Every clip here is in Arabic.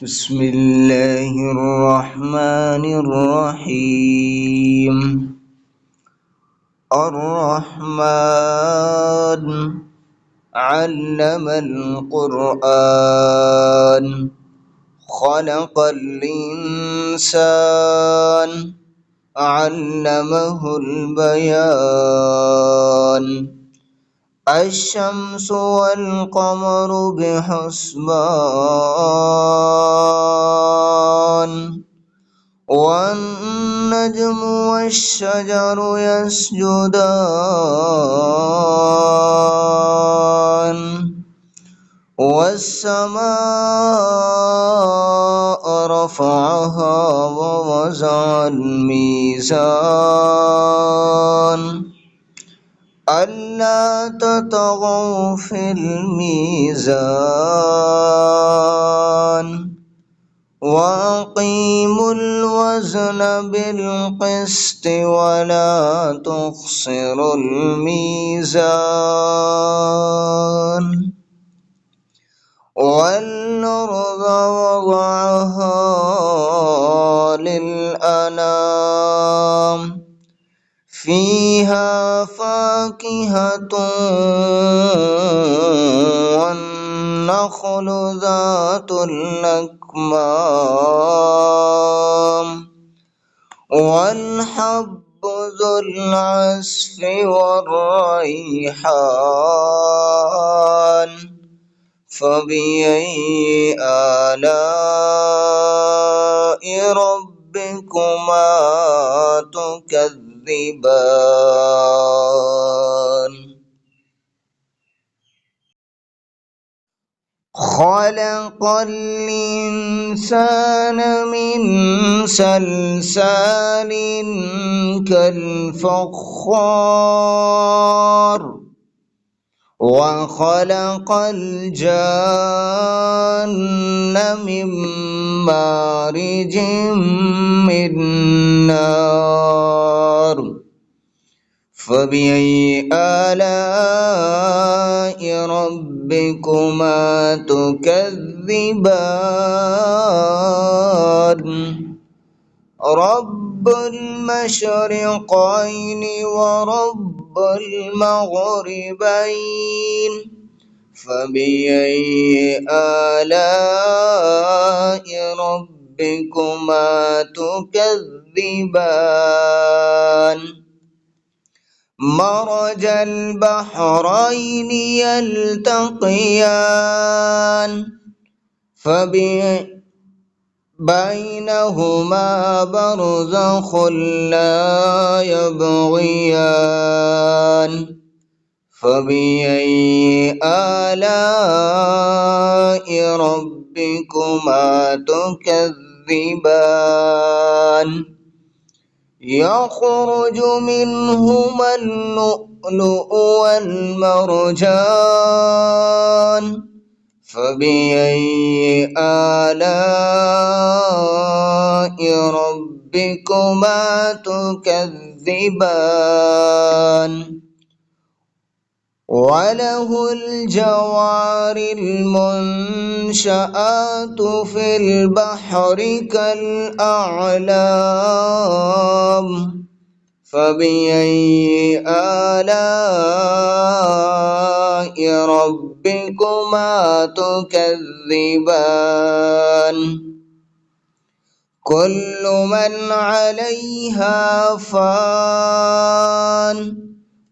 بسم الله الرحمن الرحيم. الرحمن علم القرآن خلق الإنسان علمه البيان. الشمس والقمر بحسبان والنجم والشجر يسجدان والسماء رفعها ووضع الميزان ألا تطغوا في الميزان وأقيموا الوزن بالقسط ولا تخسروا الميزان. والأرض وضعها للأنام فيها فاكهة والنخل ذات الأكمام والحب ذو العصف والريحان فبأي آلاء ربكما تكذبان. خلق الإنسان من صلصال كالفخار وخلق الجان من مارج من نار فبأي آلاء ربكما تكذبان. رب المشرقين ورب المغربين فبأي آلاء ربكما تكذبان. مرج البحرين يلتقيان بينهما برزخ لا يبغيان فبأي آلاء ربكما تكذبان. يخرج منهما اللؤلؤ والمرجان فبأي آلاء ربكما تكذبان. وله الجوار المنشآت في البحر كالأعلام فبأي آلاء ربكما تكذبان. كل من عليها فان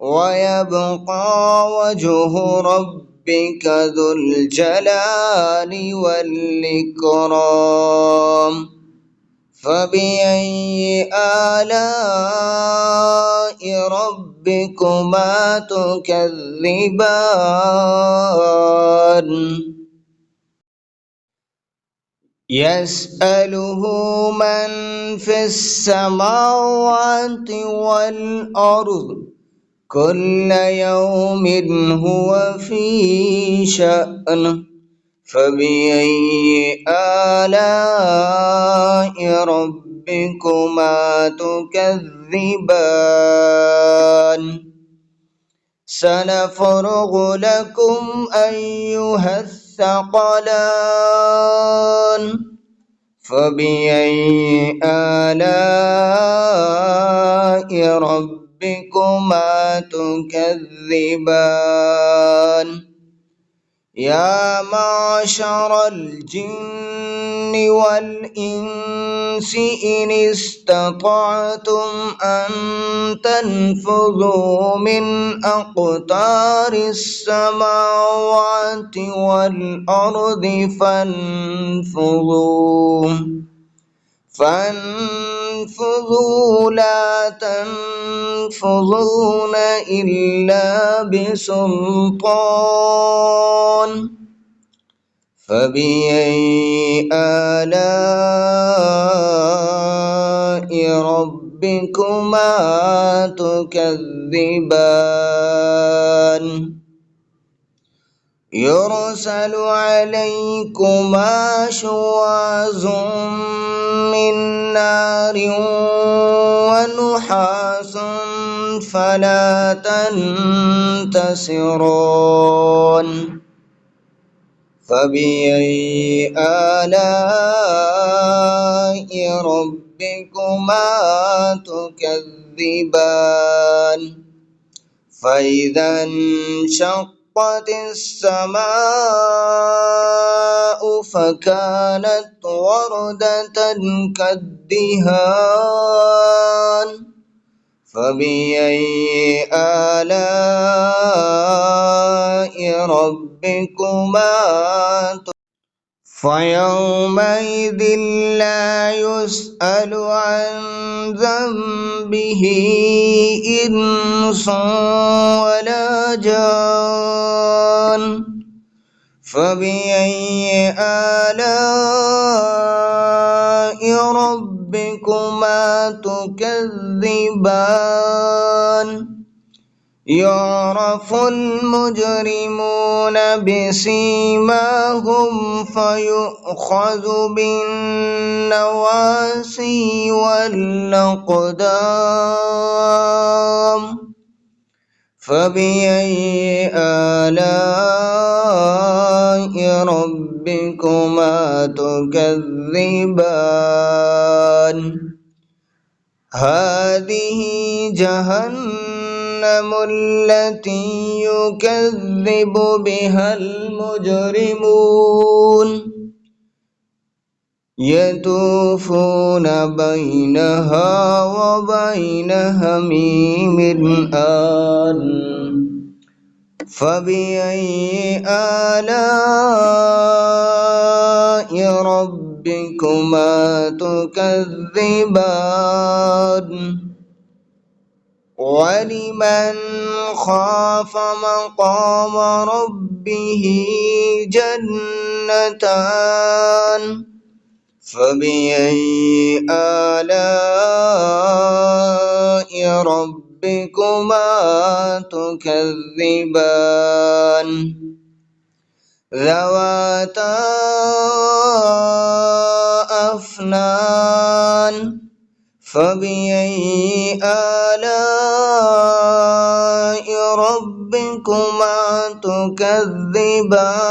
ويبقى وجه ربك ذو الجلال والإكرام فبأي آلاء ربكما تكذبان. يسأله من في السماوات والأرض كل يوم هو في شأن فبأي آلاء ربكما تكذبان. سنفرغ لكم أيها الثقلان فبأي آلاء ربكما تكذبان يا معشر الجن والإنس إن استطعتم أن تنفذوا من أقطار السماوات والأرض فانفذوا لا تنفذون إلا بسلطان فبأي آلاء ربكما تكذبان يرسل عليكما شواظ من نار ونحاس فلا تنتصران فبأي آلاء ربكما تكذبان فإذا انشقت السماء فكانت وردة كالدهان فبأي آلاء ربكما فيومئذ لا يسأل عن ذنبه إنس ولا جان فبأي آلاء ربكما تكذبان يعرف المجرمون بسيماهم فيؤخذ بالنواصي والأقدام فبأي آلاء ربكما تكذبان هذه جهنم التي يكذب بها المجرمون يطوفون بينها وبين حميم آن فبأي آلاء ربكما تكذبان ولمن خاف مقام ربه جنتان فبأي آلاء ربكما تكذبان ذواتا أفنان فبأي آلاء ربكما تكذبان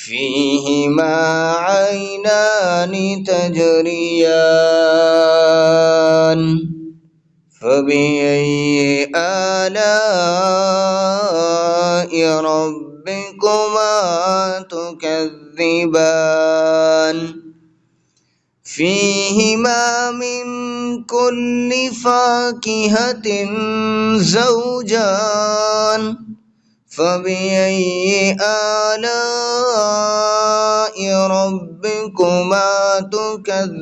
فيهما عينان تجريان فبأي آلاء ربكما تكذبان فيهما من كل فاكهة زوجان فبأي آلاء ربكما تكذبان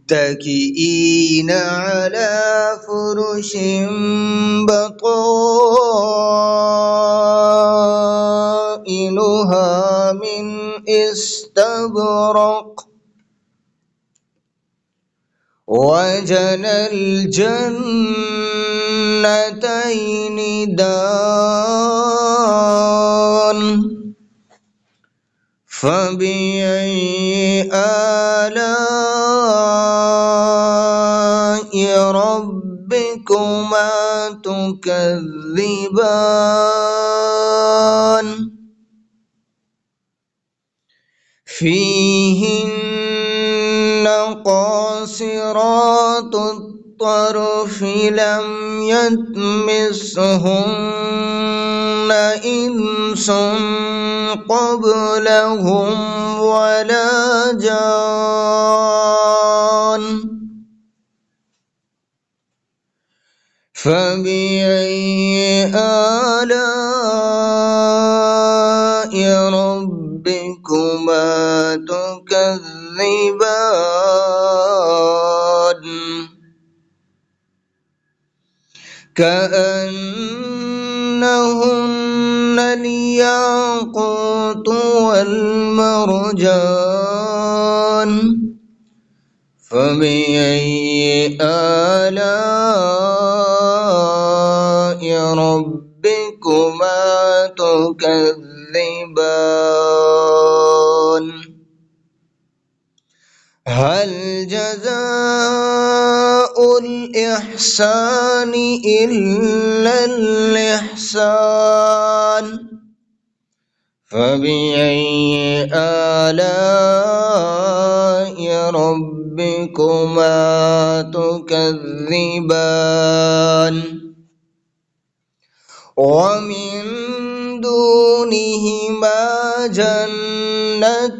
متكئين على فرش بطائنها من استبرق وجنى الجنتين دان فبأي آلاء ربكما تكذبان ربكما تكذبان فيهن قاصرات الطرف لم يطمثهن إنس قبلهم ولا جان فبأي آلاء ربكما تكذبان كأنهن الياقوت والمرجان فبأي آلاء ربكما تكذبان هل جزاء الإحسان إلا الإحسان فبأي آلاء ربكما تكذبان ومن دونهما جنتان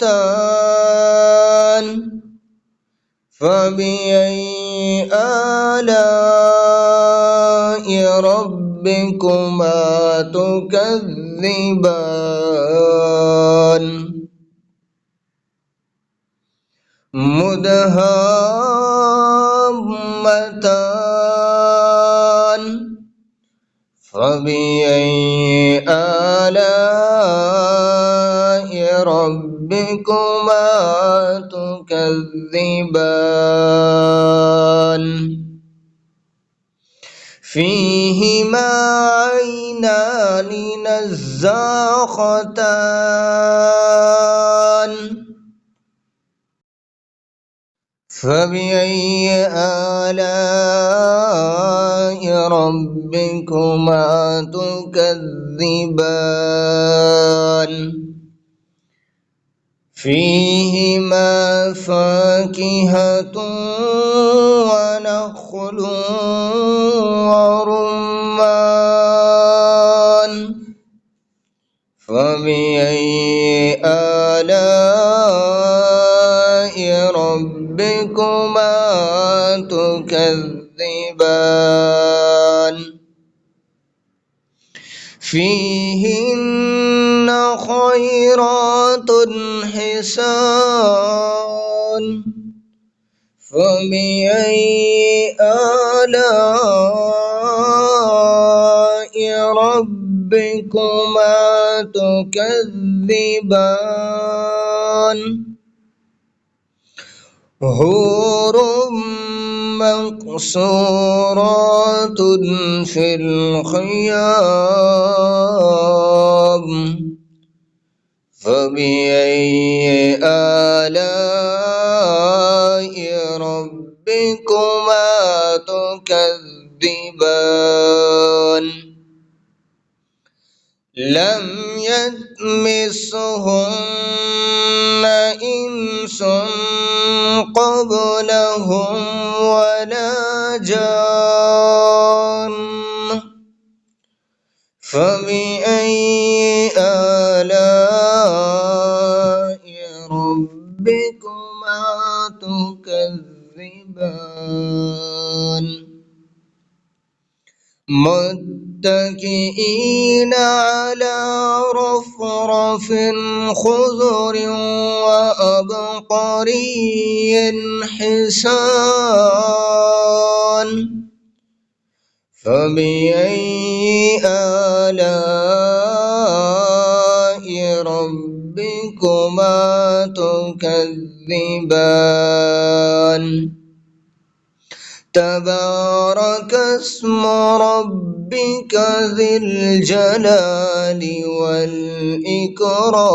فبأي آلاء ربكما تكذبان مدهامتان فبأي آلاء ربكما تكذبان فيهما عينان نزاختان فبأي آلاء ربكما تكذبان فيهما فاكهة ونخل ورمان فبأي آلاء ربكما تكذبان فيهن خيرات حسان فبأي آلاء ربكما تكذبان حور مقصورات في الخيام فبأي آلاء ربكما تكذبان لم يطمثهن إنس قبلهم ولا جان فبأي آلاء ربكما تكذبان متكئين على رفرف خضر وأبقري حسان فبأي آلاء ربكما تكذبان تبارك اسم ربك ذي الجلال والإكرام.